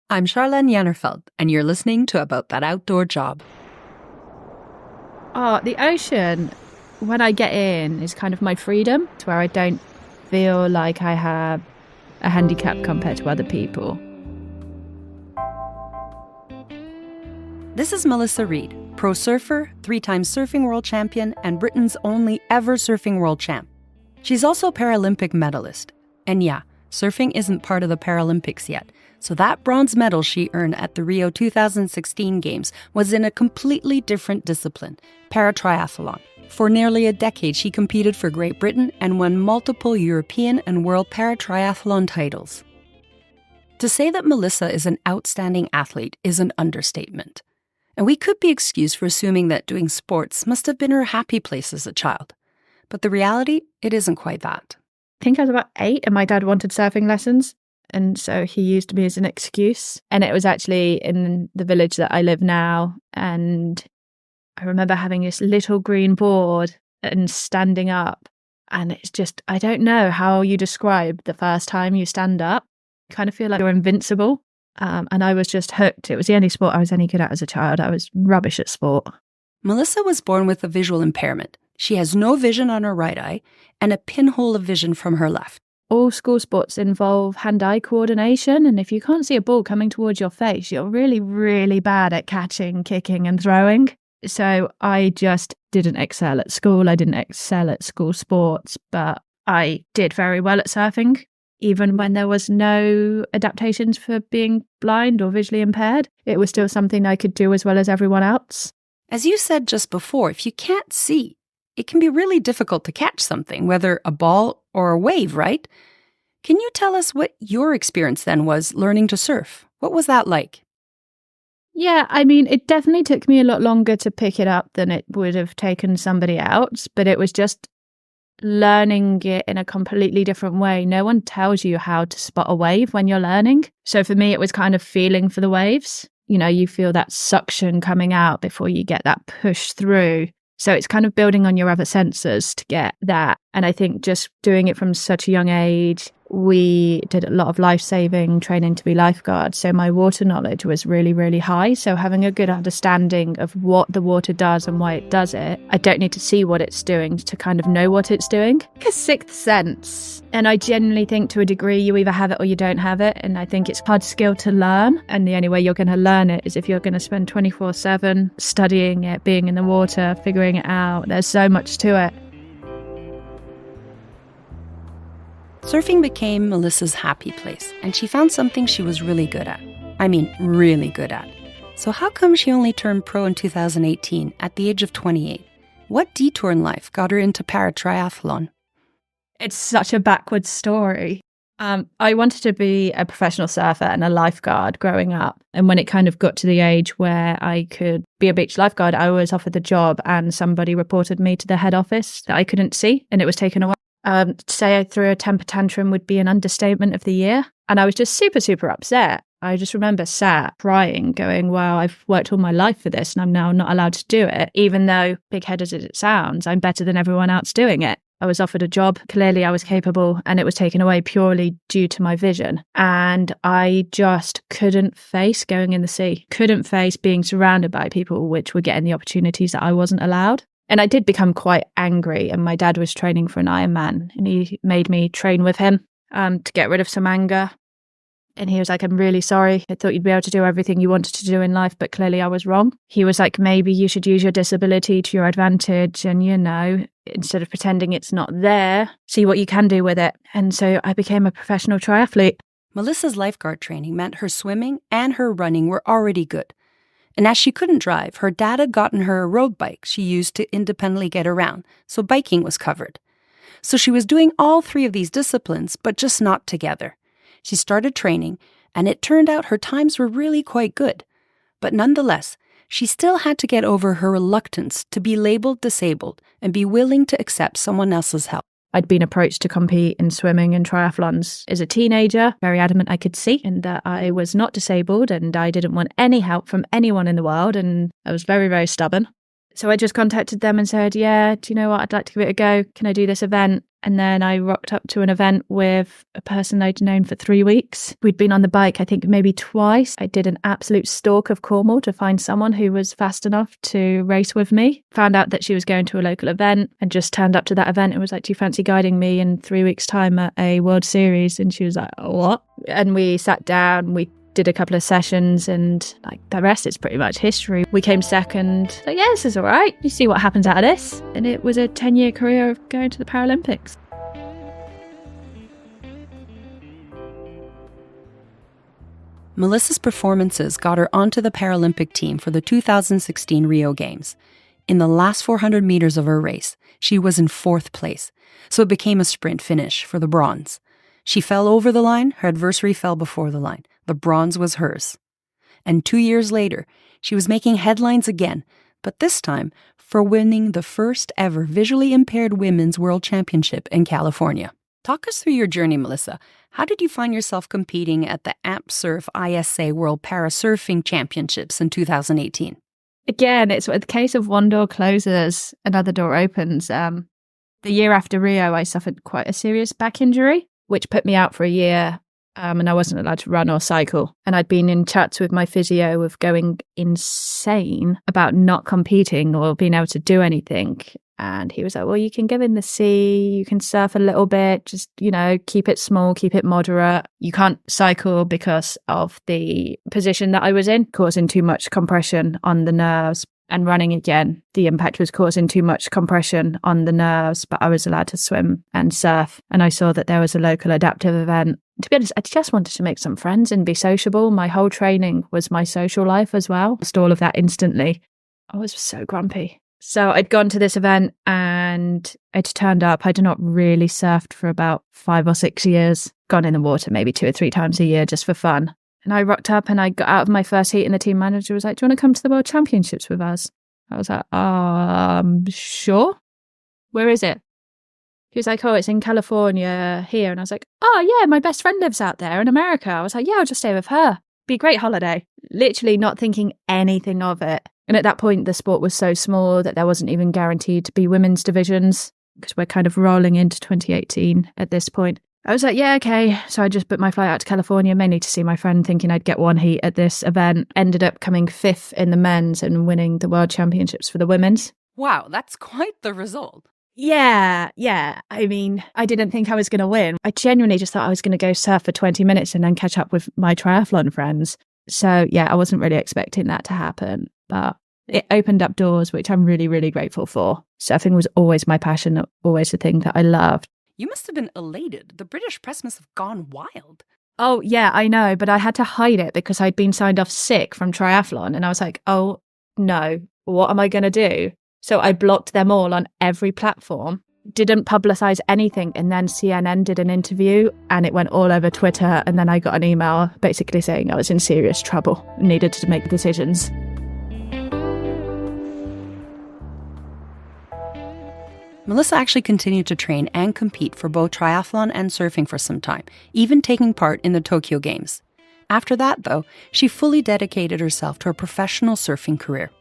I'm Charlaine Jannerfeldt, and you're listening to About That Outdoor Job. Oh, the ocean, when I get in, is kind of my freedom. It's where I don't feel like I have a handicap compared to other people. This is Melissa Reid, pro surfer, 3-time surfing world champion, and Britain's only ever surfing world champ. She's also a Paralympic medalist. And yeah, surfing isn't part of the Paralympics yet, so that bronze medal she earned at the Rio 2016 Games was in a completely different discipline, paratriathlon. For nearly a decade, she competed for Great Britain and won multiple European and world paratriathlon titles. To say that Melissa is an outstanding athlete is an understatement. And we could be excused for assuming that doing sports must have been her happy place as a child. But the reality, it isn't quite that. I think I was about 8 and my dad wanted surfing lessons. And so he used me as an excuse. And it was actually in the village that I live now. And I remember having this little green board and standing up. And it's just, I don't know how you describe the first time you stand up. You kind of feel like you're invincible. And I was just hooked. It was the only sport I was any good at as a child. I was rubbish at sport. Melissa was born with a visual impairment. She has no vision on her right eye and a pinhole of vision from her left. All school sports involve hand-eye coordination, and if you can't see a ball coming towards your face, you're really, really bad at catching, kicking and throwing. So I just didn't excel at school. I didn't excel at school sports, but I did very well at surfing, even when there was no adaptations for being blind or visually impaired. It was still something I could do as well as everyone else. As you said just before, if you can't see, it can be really difficult to catch something, whether a ball or a wave, right? Can you tell us what your experience then was learning to surf? What was that like? Yeah, I mean, it definitely took me a lot longer to pick it up than it would have taken somebody else, but it was just learning it in a completely different way. No one tells you how to spot a wave when you're learning. So for me, it was kind of feeling for the waves. You know, you feel that suction coming out before you get that push through. So it's kind of building on your other senses to get that. And I think just doing it from such a young age, we did a lot of life-saving training to be lifeguards. So my water knowledge was really, really high. So having a good understanding of what the water does and why it does it, I don't need to see what it's doing to kind of know what it's doing. Like a sixth sense. And I genuinely think to a degree you either have it or you don't have it. And I think it's a hard skill to learn. And the only way you're going to learn it is if you're going to spend 24/7 studying it, being in the water, figuring it out. There's so much to it. Surfing became Melissa's happy place, and she found something she was really good at. I mean, really good at. So how come she only turned pro in 2018 at the age of 28? What detour in life got her into paratriathlon? It's such a backwards story. I wanted to be a professional surfer and a lifeguard growing up. And when it kind of got to the age where I could be a beach lifeguard, I was offered the job and somebody reported me to the head office that I couldn't see and it was taken away. To say I threw a temper tantrum would be an understatement of the year. And I was just super, super upset. I just remember sat crying, going, wow, I've worked all my life for this and I'm now not allowed to do it. Even though, big-headed as it sounds, I'm better than everyone else doing it. I was offered a job. Clearly I was capable and it was taken away purely due to my vision. And I just couldn't face going in the sea, couldn't face being surrounded by people which were getting the opportunities that I wasn't allowed. And I did become quite angry, and my dad was training for an Ironman and he made me train with him to get rid of some anger. And he was like, I'm really sorry. I thought you'd be able to do everything you wanted to do in life, but clearly I was wrong. He was like, maybe you should use your disability to your advantage and, you know, instead of pretending it's not there, see what you can do with it. And so I became a professional triathlete. Melissa's lifeguard training meant her swimming and her running were already good. And as she couldn't drive, her dad had gotten her a road bike she used to independently get around, so biking was covered. So she was doing all 3 of these disciplines, but just not together. She started training, and it turned out her times were really quite good. But nonetheless, she still had to get over her reluctance to be labeled disabled and be willing to accept someone else's help. I'd been approached to compete in swimming and triathlons as a teenager, very adamant I could see, and that I was not disabled and I didn't want any help from anyone in the world, and I was very, very stubborn. So I just contacted them and said, yeah, do you know what, I'd like to give it a go. Can I do this event? And then I rocked up to an event with a person I'd known for 3 weeks. We'd been on the bike, I think maybe twice. I did an absolute stalk of Cornwall to find someone who was fast enough to race with me. Found out that she was going to a local event and just turned up to that event and was like, do you fancy guiding me in 3 weeks' time at a World Series? And she was like, what? And we sat down, we did a couple of sessions, and like the rest is pretty much history. We came second. So yeah, this is all right. You see what happens out of this. And it was a 10-year career of going to the Paralympics. Melissa's performances got her onto the Paralympic team for the 2016 Rio Games. In the last 400 meters of her race, she was in 4th place, so it became a sprint finish for the bronze. She fell over the line, her adversary fell before the line. The bronze was hers. And 2 years later, she was making headlines again, but this time for winning the first ever visually impaired women's world championship in California. Talk us through your journey, Melissa. How did you find yourself competing at the AmpSurf ISA World Parasurfing Championships in 2018? Again, it's the case of one door closes, another door opens. The year after Rio, I suffered quite a serious back injury, which put me out for a year. And I wasn't allowed to run or cycle. And I'd been in chats with my physio of going insane about not competing or being able to do anything. And he was like, well, you can go in the sea, you can surf a little bit, just, keep it small, keep it moderate. You can't cycle because of the position that I was in, causing too much compression on the nerves. And running again, the impact was causing too much compression on the nerves, but I was allowed to swim and surf. And I saw that there was a local adaptive event. To be honest, I just wanted to make some friends and be sociable. My whole training was my social life as well. Just all of that instantly. I was so grumpy. So I'd gone to this event and I'd turned up. I'd not really surfed for about 5 or 6 years. Gone in the water maybe 2 or 3 times a year just for fun. And I rocked up and I got out of my first heat and the team manager was like, do you want to come to the World Championships with us? I was like, sure. Where is it? He was like, oh, it's in California here. And I was like, oh yeah, my best friend lives out there in America. I was like, yeah, I'll just stay with her. Be a great holiday. Literally not thinking anything of it. And at that point, the sport was so small that there wasn't even guaranteed to be women's divisions because we're kind of rolling into 2018 at this point. I was like, yeah, okay. So I just booked my flight out to California, mainly to see my friend, thinking I'd get one heat at this event. Ended up coming 5th in the men's and winning the World Championships for the women's. Wow, that's quite the result. Yeah. I mean, I didn't think I was going to win. I genuinely just thought I was going to go surf for 20 minutes and then catch up with my triathlon friends. So yeah, I wasn't really expecting that to happen, but it opened up doors, which I'm really, really grateful for. Surfing was always my passion, always the thing that I loved. You must have been elated. The British press must have gone wild. Oh, yeah, I know. But I had to hide it because I'd been signed off sick from triathlon. And I was like, oh, no, what am I going to do? So I blocked them all on every platform, didn't publicize anything. And then CNN did an interview and it went all over Twitter. And then I got an email basically saying I was in serious trouble and needed to make decisions. Melissa actually continued to train and compete for both triathlon and surfing for some time, even taking part in the Tokyo Games. After that, though, she fully dedicated herself to her professional surfing career.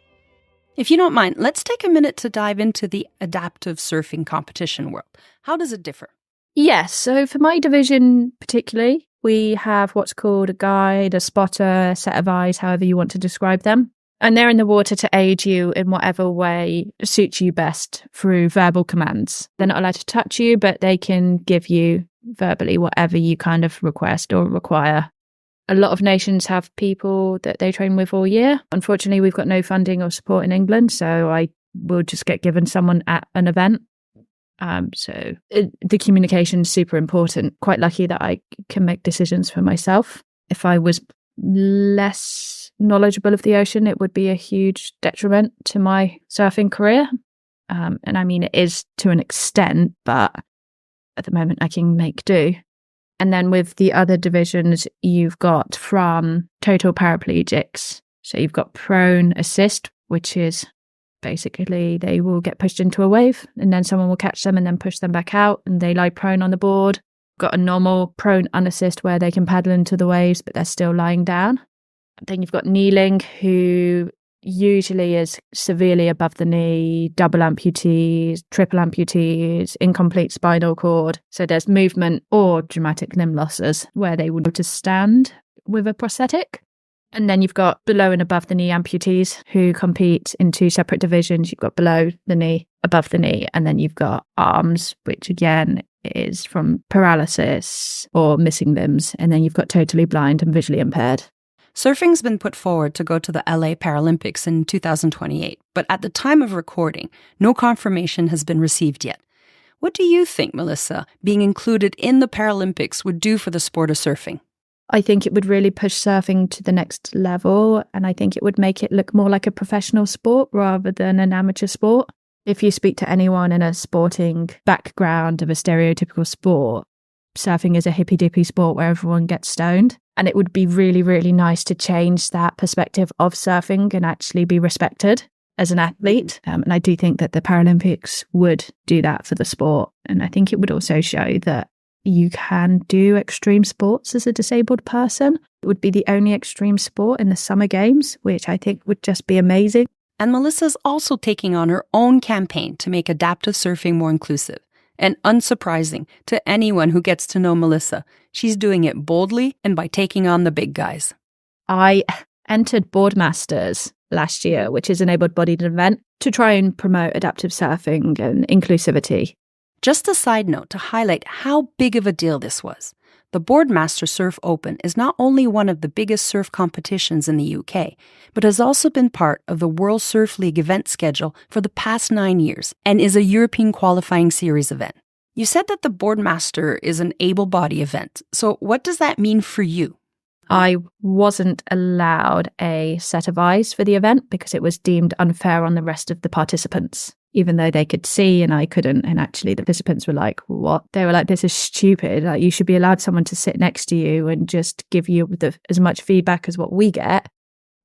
If you don't mind, let's take a minute to dive into the adaptive surfing competition world. How does it differ? Yes, so for my division particularly, we have what's called a guide, a spotter, a set of eyes, however you want to describe them. And they're in the water to aid you in whatever way suits you best through verbal commands. They're not allowed to touch you, but they can give you verbally whatever you kind of request or require. A lot of nations have people that they train with all year. Unfortunately, we've got no funding or support in England, so I will just get given someone at an event. The communication is super important. Quite lucky that I can make decisions for myself. If I was less knowledgeable of the ocean, it would be a huge detriment to my surfing career. And I mean, it is to an extent, but at the moment I can make do. And then with the other divisions, you've got from total paraplegics. So you've got prone assist, which is basically they will get pushed into a wave and then someone will catch them and then push them back out and they lie prone on the board. Got a normal prone unassist where they can paddle into the waves, but they're still lying down. Then you've got kneeling, who usually is severely above the knee, double amputees, triple amputees, incomplete spinal cord. So there's movement or dramatic limb losses where they would have to stand with a prosthetic. And then you've got below and above the knee amputees who compete in two separate divisions. You've got below the knee, above the knee, and then you've got arms, which again is from paralysis or missing limbs. And then you've got totally blind and visually impaired. Surfing's been put forward to go to the LA Paralympics in 2028, but at the time of recording, no confirmation has been received yet. What do you think, Melissa, being included in the Paralympics would do for the sport of surfing? I think it would really push surfing to the next level, and I think it would make it look more like a professional sport rather than an amateur sport. If you speak to anyone in a sporting background of a stereotypical sport, surfing is a hippy-dippy sport where everyone gets stoned. And it would be really, really nice to change that perspective of surfing and actually be respected as an athlete. And I do think that the Paralympics would do that for the sport. And I think it would also show that you can do extreme sports as a disabled person. It would be the only extreme sport in the Summer Games, which I think would just be amazing. And Melissa's also taking on her own campaign to make adaptive surfing more inclusive. And unsurprising to anyone who gets to know Melissa, she's doing it boldly and by taking on the big guys. I entered Boardmasters last year, which is an able-bodied event, to try and promote adaptive surfing and inclusivity. Just a side note to highlight how big of a deal this was. The Boardmaster Surf Open is not only one of the biggest surf competitions in the UK, but has also been part of the World Surf League event schedule for the past 9 years and is a European qualifying series event. You said that the Boardmaster is an able-bodied event, so what does that mean for you? I wasn't allowed a set of eyes for the event because it was deemed unfair on the rest of the participants, even though they could see and I couldn't. And actually the participants were like, what? They were like, this is stupid. Like, you should be allowed someone to sit next to you and just give you as much feedback as what we get.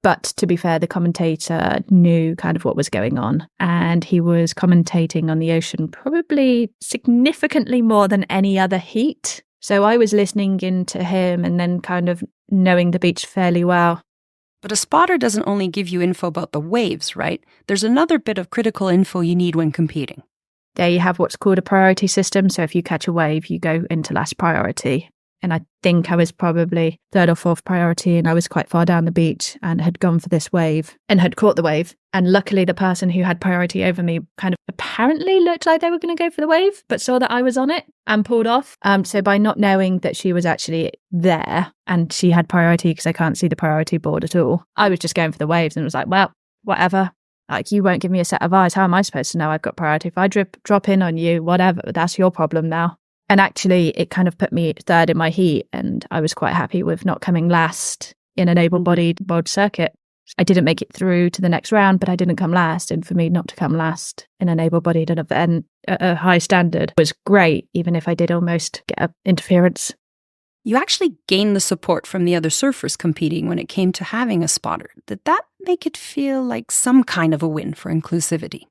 But to be fair, the commentator knew kind of what was going on. And he was commentating on the ocean probably significantly more than any other heat. So I was listening into him and then kind of knowing the beach fairly well. But a spotter doesn't only give you info about the waves, right? There's another bit of critical info you need when competing. There you have what's called a priority system. So if you catch a wave, you go into last priority. And I think I was probably third or fourth priority, and I was quite far down the beach and had gone for this wave and had caught the wave. And luckily the person who had priority over me kind of apparently looked like they were going to go for the wave, but saw that I was on it and pulled off. So by not knowing that she was actually there and she had priority, because I can't see the priority board at all, I was just going for the waves and was like, well, whatever. Like, you won't give me a set of eyes. How am I supposed to know I've got priority? If I drop in on you, whatever, that's your problem now. And actually, it kind of put me third in my heat, and I was quite happy with not coming last in an able-bodied world circuit. I didn't make it through to the next round, but I didn't come last. And for me not to come last in an able-bodied event at a high standard was great, even if I did almost get interference. You actually gained the support from the other surfers competing when it came to having a spotter. Did that make it feel like some kind of a win for inclusivity?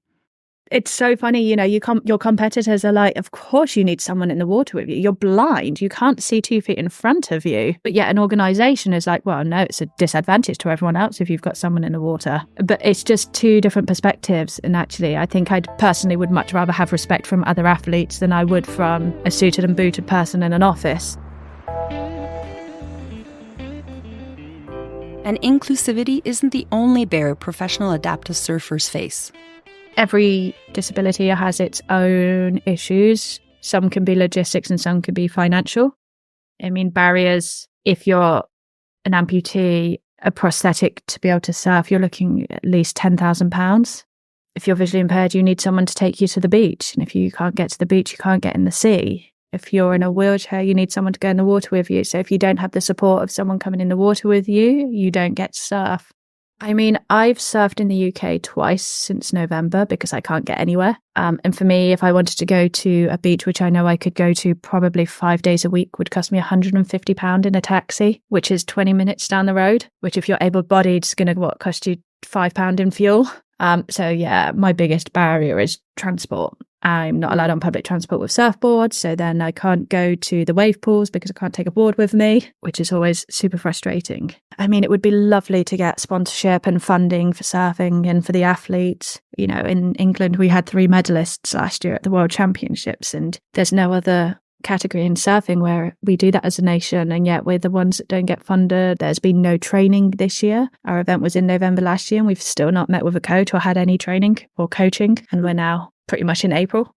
It's so funny, you know, your competitors are like, of course you need someone in the water with you. You're blind. You can't see 2 feet in front of you. But yet an organisation is like, well, no, it's a disadvantage to everyone else if you've got someone in the water. But it's just two different perspectives. And actually, I think I personally would much rather have respect from other athletes than I would from a suited and booted person in an office. And inclusivity isn't the only barrier professional adaptive surfers face. Every disability has its own issues. Some can be logistics and some can be financial. I mean, barriers, if you're an amputee, a prosthetic to be able to surf, you're looking at least £10,000. If you're visually impaired, you need someone to take you to the beach. And if you can't get to the beach, you can't get in the sea. If you're in a wheelchair, you need someone to go in the water with you. So if you don't have the support of someone coming in the water with you, you don't get to surf. I mean, I've surfed in the UK twice since November because I can't get anywhere. And for me, if I wanted to go to a beach, which I know I could go to probably 5 days a week, would cost me £150 in a taxi, which is 20 minutes down the road, which if you're able-bodied is going to cost you £5 in fuel. So yeah, my biggest barrier is transport. I'm not allowed on public transport with surfboards, so then I can't go to the wave pools because I can't take a board with me, which is always super frustrating. I mean, it would be lovely to get sponsorship and funding for surfing and for the athletes. You know, in England, we had 3 medalists last year at the World Championships, and there's no other category in surfing where we do that as a nation, and yet we're the ones that don't get funded. There's been no training this year. Our event was in November last year, and we've still not met with a coach or had any training or coaching, and we're now pretty much in April.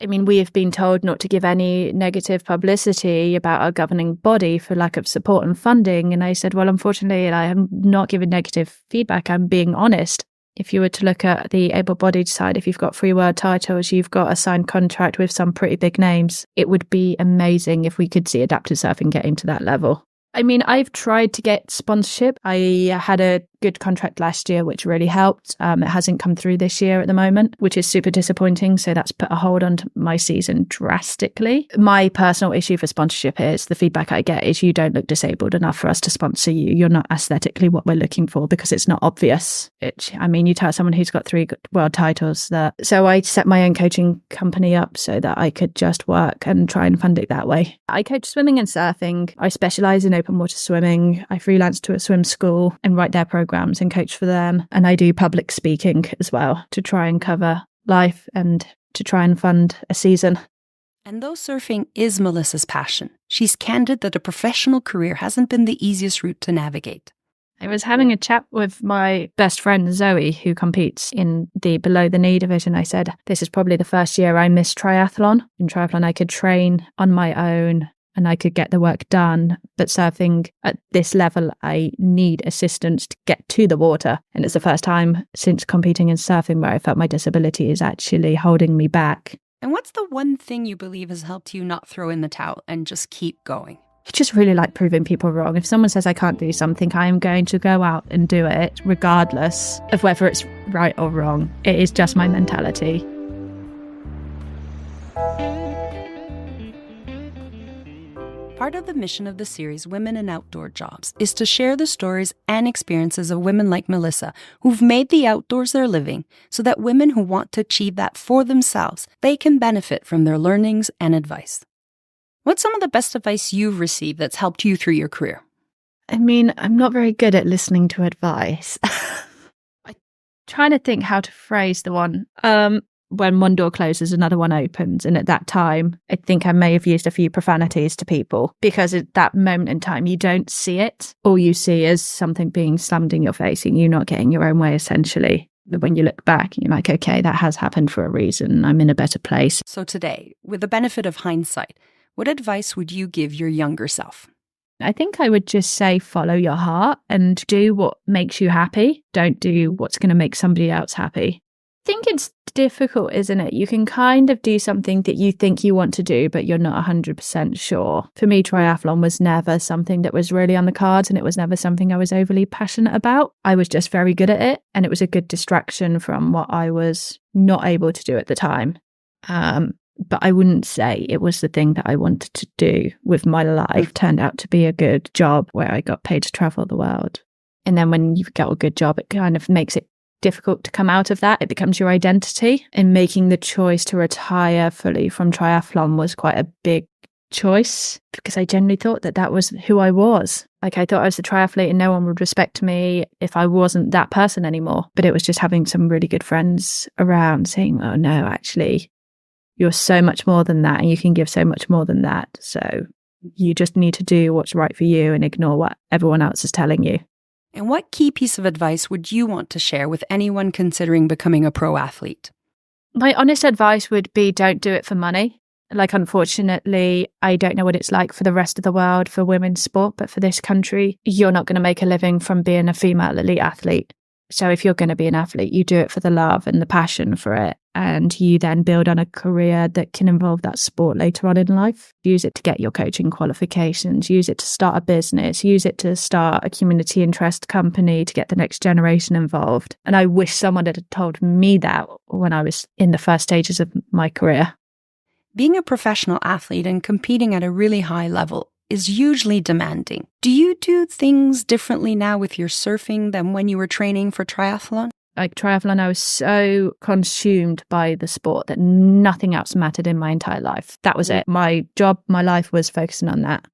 I mean, we have been told not to give any negative publicity about our governing body for lack of support and funding. And I said, well, unfortunately, I am not giving negative feedback. I'm being honest. If you were to look at the able-bodied side, if you've got 3 world titles, you've got a signed contract with some pretty big names, it would be amazing if we could see adaptive surfing getting to that level. I mean, I've tried to get sponsorship. I had a good contract last year, which really helped. It hasn't come through this year at the moment, which is super disappointing. So that's put a hold on my season drastically. My personal issue for sponsorship is the feedback I get is you don't look disabled enough for us to sponsor you. You're not aesthetically what we're looking for because it's not obvious. You tell someone who's got 3 world titles that. So I set my own coaching company up so that I could just work and try and fund it that way. I coach swimming and surfing. I specialize in open water swimming. I freelance to a swim school and write their programs and coach for them. And I do public speaking as well to try and cover life and to try and fund a season. And though surfing is Melissa's passion, she's candid that a professional career hasn't been the easiest route to navigate. I was having a chat with my best friend Zoe, who competes in the below the knee division. I said, this is probably the first year I missed triathlon. In triathlon, I could train on my own and I could get the work done. But surfing at this level, I need assistance to get to the water. And it's the first time since competing in surfing where I felt my disability is actually holding me back. And what's the one thing you believe has helped you not throw in the towel and just keep going? I just really like proving people wrong. If someone says I can't do something, I am going to go out and do it, regardless of whether it's right or wrong. It is just my mentality. Part of the mission of the series Women in Outdoor Jobs is to share the stories and experiences of women like Melissa who've made the outdoors their living so that women who want to achieve that for themselves, they can benefit from their learnings and advice. What's some of the best advice you've received that's helped you through your career? I mean, I'm not very good at listening to advice. I'm trying to think how to phrase the one. When one door closes, another one opens. And at that time, I think I may have used a few profanities to people because at that moment in time, you don't see it. All you see is something being slammed in your face and you not getting your own way, essentially. But when you look back, you're like, okay, that has happened for a reason. I'm in a better place. So today, with the benefit of hindsight, what advice would you give your younger self? I think I would just say follow your heart and do what makes you happy. Don't do what's going to make somebody else happy. I think it's difficult, isn't it? You can kind of do something that you think you want to do, but you're not 100% sure. For me, triathlon was never something that was really on the cards, and it was never something I was overly passionate about. I was just very good at it, and it was a good distraction from what I was not able to do at the time. But I wouldn't say it was the thing that I wanted to do with my life. Turned out to be a good job where I got paid to travel the world. And then when you've got a good job, it kind of makes it difficult to come out of that. It becomes your identity. And making the choice to retire fully from triathlon was quite a big choice because I genuinely thought that was who I was. Like I thought I was a triathlete and no one would respect me if I wasn't that person anymore. But it was just having some really good friends around saying, oh no, actually, you're so much more than that and you can give so much more than that. So you just need to do what's right for you and ignore what everyone else is telling you. And what key piece of advice would you want to share with anyone considering becoming a pro athlete? My honest advice would be don't do it for money. Like, unfortunately, I don't know what it's like for the rest of the world for women's sport, but for this country, you're not going to make a living from being a female elite athlete. So if you're going to be an athlete, you do it for the love and the passion for it. And you then build on a career that can involve that sport later on in life. Use it to get your coaching qualifications. Use it to start a business. Use it to start a community interest company to get the next generation involved. And I wish someone had told me that when I was in the first stages of my career. Being a professional athlete and competing at a really high level is usually demanding. Do you do things differently now with your surfing than when you were training for triathlon? Like triathlon, I was so consumed by the sport that nothing else mattered in my entire life. That was it. My job, my life was focusing on that.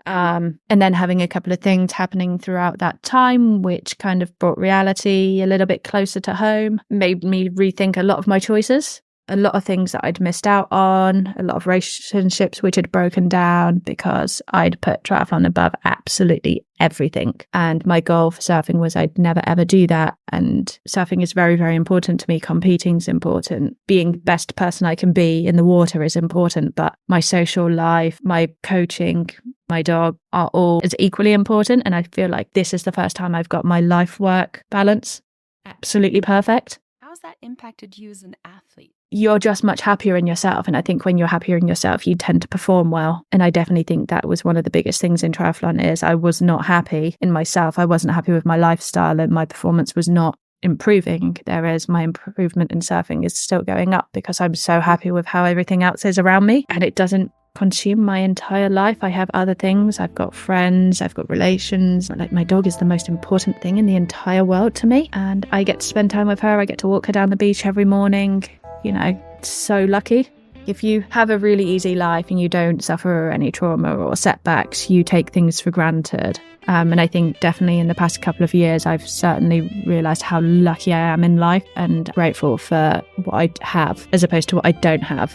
And then having a couple of things happening throughout that time, which kind of brought reality a little bit closer to home, made me rethink a lot of my choices. A lot of things that I'd missed out on, a lot of relationships which had broken down because I'd put triathlon above absolutely everything. And my goal for surfing was I'd never ever do that. And surfing is very, very important to me. Competing's important. Being the best person I can be in the water is important. But my social life, my coaching, my dog are all as equally important. And I feel like this is the first time I've got my life-work balance absolutely perfect. How's that impacted you as an athlete? You're just much happier in yourself. And I think when you're happier in yourself, you tend to perform well. And I definitely think that was one of the biggest things in triathlon is I was not happy in myself. I wasn't happy with my lifestyle and my performance was not improving. Whereas my improvement in surfing is still going up because I'm so happy with how everything else is around me and it doesn't consume my entire life. I have other things. I've got friends, I've got relations. Like my dog is the most important thing in the entire world to me. And I get to spend time with her. I get to walk her down the beach every morning. You know, so lucky. If you have a really easy life and you don't suffer any trauma or setbacks, you take things for granted. And I think definitely in the past couple of years, I've certainly realised how lucky I am in life and grateful for what I have as opposed to what I don't have.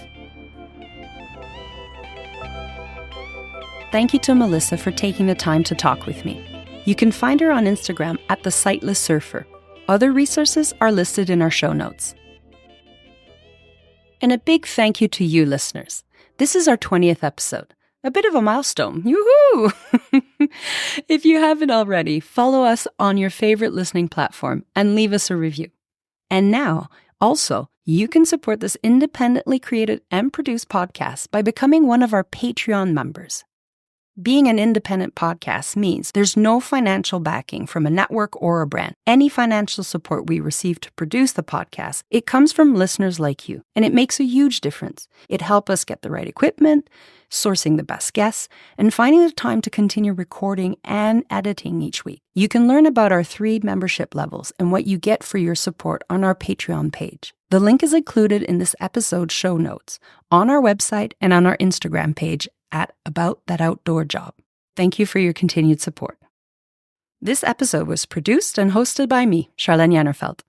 Thank you to Melissa for taking the time to talk with me. You can find her on Instagram at The Sightless Surfer. Other resources are listed in our show notes. And a big thank you to you listeners. This is our 20th episode. A bit of a milestone. Yoo-hoo! If you haven't already, follow us on your favorite listening platform and leave us a review. And now, also, you can support this independently created and produced podcast by becoming one of our Patreon members. Being an independent podcast means there's no financial backing from a network or a brand. Any financial support we receive to produce the podcast, it comes from listeners like you, and it makes a huge difference. It helps us get the right equipment, sourcing the best guests, and finding the time to continue recording and editing each week. You can learn about our 3 membership levels and what you get for your support on our Patreon page. The link is included in this episode's show notes, on our website, and on our Instagram page at About That Outdoor Job. Thank you for your continued support. This episode was produced and hosted by me, Charlaine Jannerfeldt.